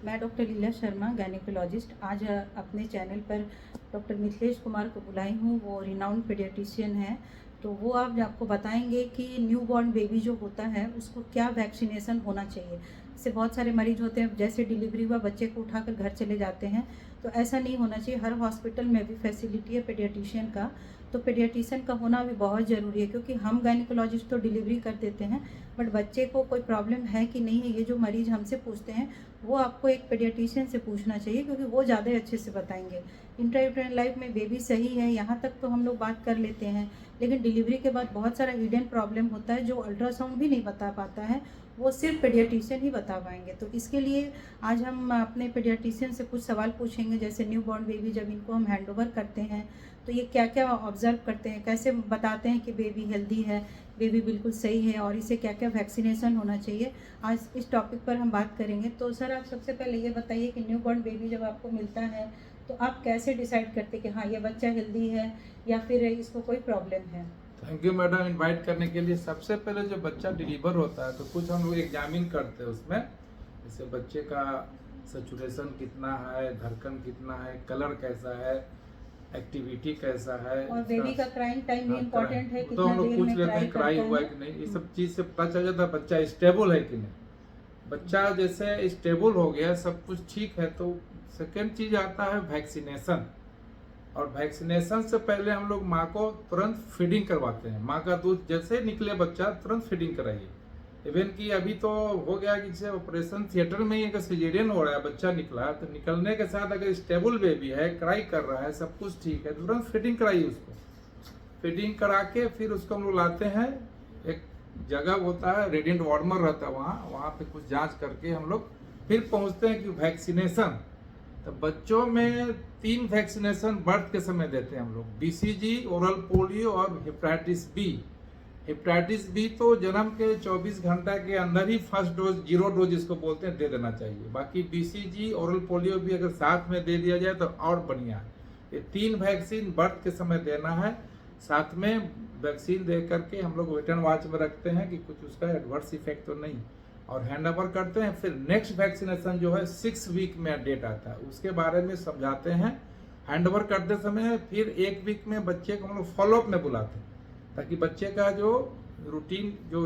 मैं डॉक्टर लीला शर्मा गायनेकोलॉजिस्ट आज अपने चैनल पर डॉक्टर मिथिलेश कुमार को बुलाई हूँ। वो रिनाउंड पीडियाट्रिशियन है। तो वो आज आपको बताएंगे कि न्यू बॉर्न बेबी जो होता है उसको क्या वैक्सीनेशन होना चाहिए। इससे बहुत सारे मरीज होते हैं, जैसे डिलीवरी हुआ बच्चे को उठाकर घर चले जाते हैं, तो ऐसा नहीं होना चाहिए। हर हॉस्पिटल में भी फैसिलिटी है पीडियाट्रिशियन का, तो पीडियाट्रिशियन का होना भी बहुत ज़रूरी है, क्योंकि हम गायनेकोलॉजिस्ट तो डिलीवरी कर देते हैं, बट बच्चे को कोई प्रॉब्लम है कि नहीं है, ये जो मरीज हमसे पूछते हैं वो आपको एक पीडियाट्रिशियन से पूछना चाहिए, क्योंकि वो ज़्यादा अच्छे से बताएंगे। इंट्रायूटेराइन लाइफ में बेबी सही है, यहाँ तक तो हम लोग बात कर लेते हैं, लेकिन डिलीवरी के बाद बहुत सारा हिडन प्रॉब्लम होता है जो अल्ट्रासाउंड भी नहीं बता पाता है, वो सिर्फ पीडियाट्रिशियन ही बता पाएंगे। तो इसके लिए आज हम अपने पीडियाट्रिशियन से कुछ सवाल पूछेंगे, जैसे न्यू बॉर्न बेबी जब इनको हम हैंड ओवर करते हैं तो ये क्या क्या ऑब्जर्व करते हैं, कैसे बताते हैं कि बेबी हेल्दी है, बेबी बिल्कुल सही है, और इसे क्या क्या वैक्सीनेशन होना चाहिए, आज इस टॉपिक पर हम बात करेंगे। तो सर, आप सबसे पहले ये बताइए कि न्यू बॉर्न बेबी जब आपको मिलता है तो आप कैसे डिसाइड करते कि हाँ ये बच्चा हेल्दी है या फिर इसको कोई प्रॉब्लम है। थैंक यू मैडम इनवाइट करने के लिए। सबसे पहले जो बच्चा डिलीवर होता है तो कुछ हम लोग एग्जामिन करते हैं उसमें, जैसे बच्चे का सेचुरेशन कितना है, धड़कन कितना है, कलर कैसा है, एक्टिविटी कैसा है, और बेबी का क्राइंग टाइम भी इम्पोर्टेंट है, तो हम लोग पूछ लेते हैं क्राई हुआ है कि नहीं। ये सब चीज से पता चल जाता है बच्चा स्टेबल है कि नहीं। बच्चा जैसे स्टेबल हो गया, सब कुछ ठीक है, तो सेकेंड चीज आता है वैक्सीनेशन। और वैक्सीनेशन से पहले हम लोग माँ को तुरंत फीडिंग करवाते हैं। माँ का दूध जैसे निकले बच्चा तुरंत फीडिंग कराइए। इवन कि अभी तो हो गया कि जैसे ऑपरेशन थिएटर में ही अगर सिजेरियन हो रहा है, बच्चा निकला, तो निकलने के साथ अगर स्टेबल बेबी है, क्राई कर रहा है, सब कुछ ठीक है, तुरंत फीडिंग कराइए उसको। फीडिंग करा के फिर उसको हम लोग लाते हैं, एक जगह होता है रेडिएंट वार्मर रहता है, वहाँ पे कुछ जांच करके हम लोग फिर पहुँचते हैं कि वैक्सीनेशन। तो बच्चों में 3 वैक्सीनेशन बर्थ के समय देते हैं हम लोग, बीसीजी, ओरल पोलियो और हेपेटाइटिस बी। हेपेटाइटिस बी तो जन्म के 24 घंटा के अंदर ही फर्स्ट डोज, 0 डोज जिसको बोलते हैं, दे देना चाहिए। बाकी बीसीजी, ओरल पोलियो भी अगर साथ में दे दिया जाए तो और बढ़िया है। ये 3 वैक्सीन बर्थ के समय देना है। साथ में वैक्सीन दे करके हम लोग वेट एंड वॉच में रखते हैं कि कुछ उसका एडवर्स इफेक्ट तो नहीं, और हैंड ओवर करते हैं। फिर नेक्स्ट वैक्सीनेशन जो है 6 वीक में डेट आता है, उसके बारे में समझाते हैं हैंड ओवर करते समय। फिर 1 वीक में बच्चे को हम लोग फॉलोअप में बुलाते हैं, ताकि बच्चे का जो रूटीन जो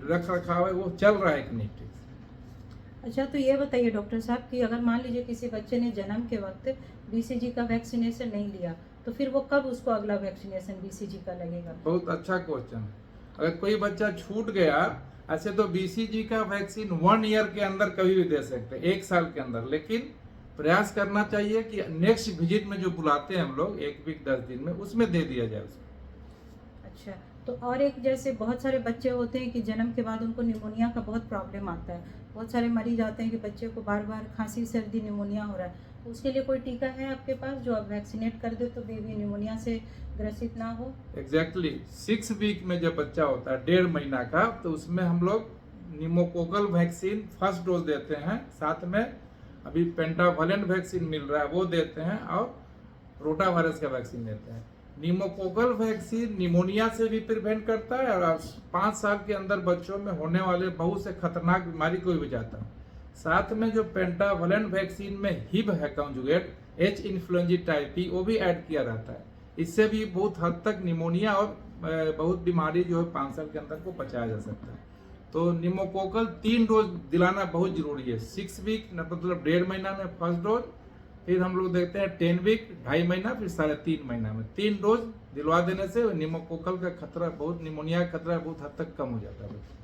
रख रखाव है वो चल रहा है कि नहीं ठीक। अच्छा, तो ये बताइए डॉक्टर साहब कि अगर मान लीजिए किसी बच्चे ने जन्म के वक्त बीसीजी का वैक्सीनेशन नहीं लिया, तो फिर वो कब उसको अगला वैक्सीनेशन बीसीजी का लगेगा। बहुत अच्छा क्वेश्चन है। अगर कोई बच्चा छूट गया, ऐसे तो बीसीजी का वैक्सीन 1 ईयर के अंदर कभी भी दे सकते हैं, 1 साल के अंदर, लेकिन प्रयास करना चाहिए कि नेक्स्ट विजिट में जो बुलाते हैं हम लोग 1 वीक 10 दिन में, उसमें दे दिया जाए उसको। अच्छा, तो और एक, जैसे बहुत सारे बच्चे होते हैं कि जन्म के बाद उनको निमोनिया का बहुत प्रॉब्लम आता है, बहुत सारे मरीज आते हैं कि बच्चे को बार बार खांसी, सर्दी, निमोनिया हो रहा है, तो उसके लिए कोई टीका है आपके पास जो आप वैक्सीनेट कर दे तो बेबी निमोनिया से ग्रसित ना हो। एग्जैक्टली 6 वीक में जब बच्चा होता है, 1.5 महीना का, तो उसमें हम लोग निमोकोकल वैक्सीन फर्स्ट डोज देते हैं। साथ में अभी पेंटावालेंट वैक्सीन मिल रहा है वो देते हैं, और रोटा वायरस का वैक्सीन देते हैं। निमोकोकल वैक्सीन निमोनिया से भी प्रिवेंट करता है, और 5 साल के अंदर बच्चों में होने वाले बहुत से खतरनाक बीमारी को भी बचाता है। साथ में जो पेंटावालेंट वैक्सीन में हिब है कॉन्जुगेट, एच इन्फ्लुएंजा टाइप ई, वो भी ऐड किया रहता है। इससे भी बहुत हद तक निमोनिया और बहुत बीमारी जो है 5 साल के अंदर को बचाया जा सकता है। तो निमोकोकल 3 डोज दिलाना बहुत जरूरी है। 6 वीक मतलब 1.5 महीना में फर्स्ट डोज, फिर हम लोग देखते हैं 10 वीक 2.5 महीना, फिर 3.5 महीना में 3 डोज दिलवा देने से निमोकोकल का खतरा, बहुत निमोनिया का खतरा बहुत हद तक कम हो जाता है।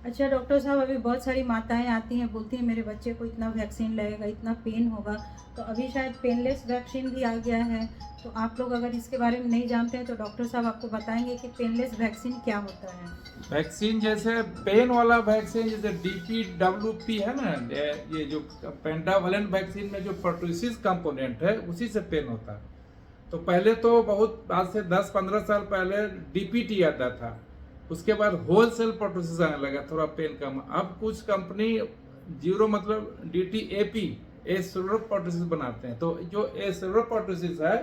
अच्छा डॉक्टर साहब, अभी बहुत सारी माताएं आती हैं, बोलती हैं मेरे बच्चे को इतना वैक्सीन लगेगा, इतना पेन होगा, तो अभी शायद पेनलेस वैक्सीन भी आ गया है, तो आप लोग अगर इसके बारे में नहीं जानते हैं तो डॉक्टर साहब आपको बताएंगे कि पेनलेस वैक्सीन क्या होता है। वैक्सीन जैसे पेन वाला वैक्सीन जैसे DPWP है ना, ये जो पेंटावालेंट वैक्सीन में जो पर्टुसिस कंपोनेंट है उसी से पेन होता है। तो पहले तो बहुत आज से 10-15 साल पहले DPT आता था, उसके बाद होलसेल पर्टुसिस आने लगा, थोड़ा पेन कम। अब कुछ कंपनी 0 मतलब DTAP एसेलुलर पर्टुसिस बनाते हैं, तो जो एसेलुलर पर्टुसिस है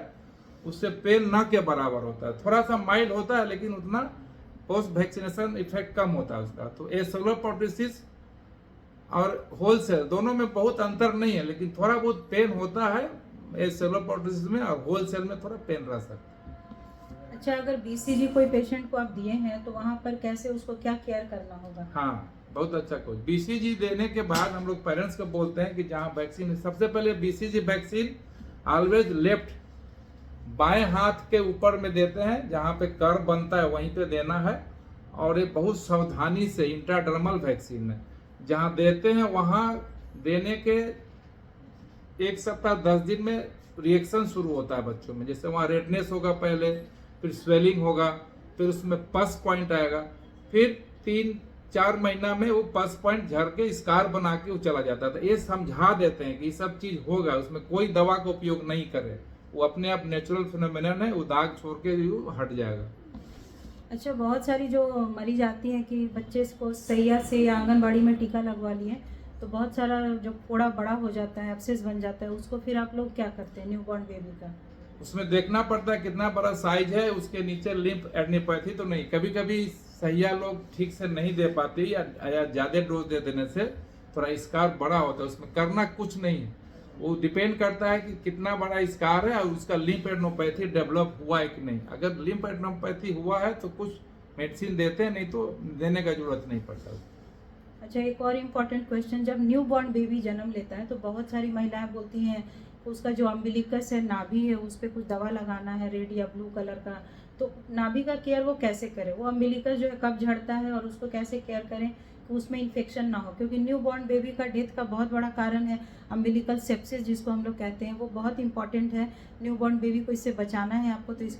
उससे पेन न के बराबर होता है, थोड़ा सा माइल्ड होता है, लेकिन उतना पोस्ट वैक्सीनेशन इफेक्ट कम होता है उसका। तो एसेलुलर पर्टुसिस और होलसेल, दोनों में बहुत अंतर नहीं है, लेकिन थोड़ा बहुत पेन होता है ये सेलोपोर्टिस में, और होलसेल में थोड़ा पेन रह सकता है। अच्छा, अगर बीसीजी कोई पेशेंट को आप दिए हैं तो वहाँ पर कैसे उसको क्या केयर करना होगा? हाँ, बहुत अच्छा कोच। बीसीजी देने के बाद हम लोग पेरेंट्स को बोलते हैं कि जहाँ वैक्सीन है, सबसे पहले बीसीजी वैक्सीन ऑलवेज लेफ्ट, बाएं हाथ के ऊपर में देते हैं, जहाँ पे कर बनता है वहीं पे देना है। और ये बहुत सावधानी से इंट्राडर्मल वैक्सीन है, जहाँ देते हैं वहाँ देने के 1 सप्ताह 10 दिन में रिएक्शन शुरू होता है बच्चों में। जैसे वहाँ रेडनेस होगा पहले, फिर स्वेलिंग होगा, फिर उसमें पस पॉइंट आएगा, फिर 3-4 महीना में वो पस पॉइंट झड़ के स्कार बना के वो चला जाता था। ये समझा देते हैं कि ये सब चीज होगा, उसमें कोई दवा का उपयोग नहीं करे, वो अपने आप नेचुरल फिनोमिनन है, वो दाग छोड़ के हट जाएगा। अच्छा, बहुत सारी जो मरीज आती हैं कि बच्चे को सैया से या आंगनबाड़ी में टीका लगवा लिए, तो बहुत सारा जो फोड़ा बड़ा हो जाता है, एब्सेस बन जाता है, उसको फिर आप लोग क्या करते हैं न्यूबॉर्न बेबी का? उसमें देखना पड़ता है कितना बड़ा साइज है, उसके नीचे लिम्फ एडनीपैथी तो नहीं। कभी कभी सैया लोग ठीक से नहीं दे पाते या ज्यादा डोज दे देने से थोड़ा स्कार बड़ा होता है, उसमें करना कुछ नहीं है। वो डिपेंड करता है कि कितना बड़ा स्कार है और उसका लिम्फ एडनोपैथी डेवलप हुआ है कि नहीं। अगर लिम्फ एडनोपैथी हुआ है तो कुछ मेडिसिन देते हैं, नहीं तो देने का जरूरत नहीं पड़ता। अच्छा, एक और इम्पॉर्टेंट क्वेश्चन, जब न्यू बॉर्न बेबी जन्म लेता है तो बहुत सारी महिलाएं बोलती हैं उसका जो अम्बिलिकस है, नाभि है, उस पर कुछ दवा लगाना है रेड या ब्लू कलर का, तो नाभि का केयर वो कैसे करें? वो अम्बिलिकस जो है कब झड़ता है और उसको कैसे केयर करें कि उसमें इन्फेक्शन ना हो? क्योंकि न्यू बॉर्न बेबी का डेथ का बहुत बड़ा कारण है अम्बिलिकल सेप्सिस, जिसको हम लोग कहते हैं, वो बहुत इंपॉर्टेंट है। न्यू बॉर्न बेबी को इससे बचाना है आपको, तो इस